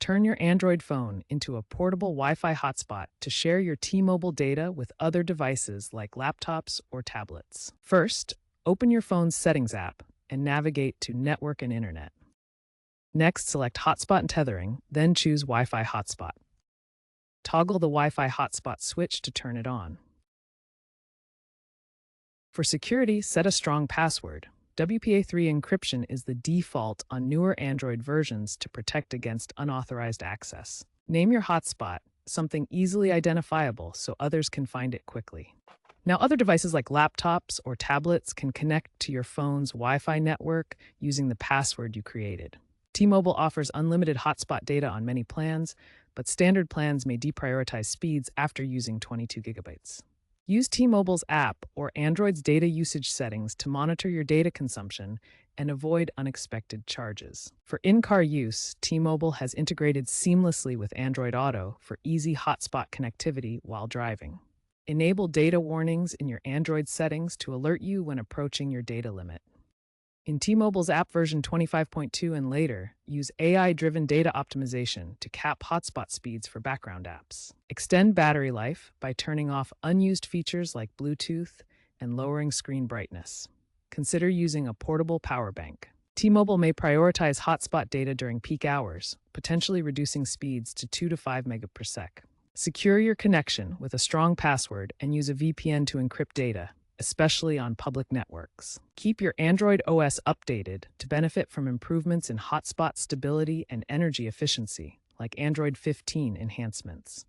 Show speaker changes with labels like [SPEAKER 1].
[SPEAKER 1] Turn your Android phone into a portable Wi-Fi hotspot to share your T-Mobile data with other devices like laptops or tablets. First, open your phone's Settings app and navigate to Network and Internet. Next, select Hotspot and Tethering, then choose Wi-Fi Hotspot. Toggle the Wi-Fi hotspot switch to turn it on. For security, set a strong password. WPA3 encryption is the default on newer Android versions to protect against unauthorized access. Name your hotspot, something easily identifiable so others can find it quickly. Now, other devices like laptops or tablets can connect to your phone's Wi-Fi network using the password you created. T-Mobile offers unlimited hotspot data on many plans, but standard plans may deprioritize speeds after using 22 gigabytes. Use T-Mobile's app or Android's data usage settings to monitor your data consumption and avoid unexpected charges. For in-car use, T-Mobile has integrated seamlessly with Android Auto for easy hotspot connectivity while driving. Enable data warnings in your Android settings to alert you when approaching your data limit. In T-Mobile's app version 25.2 and later, use AI-driven data optimization to cap hotspot speeds for background apps. Extend battery life by turning off unused features like Bluetooth and lowering screen brightness. Consider using a portable power bank. T-Mobile may prioritize hotspot data during peak hours, potentially reducing speeds to 2 to 5 megabits/sec. Secure your connection with a strong password and use a VPN to encrypt data, especially on public networks. Keep your Android OS updated to benefit from improvements in hotspot stability and energy efficiency, like Android 15 enhancements.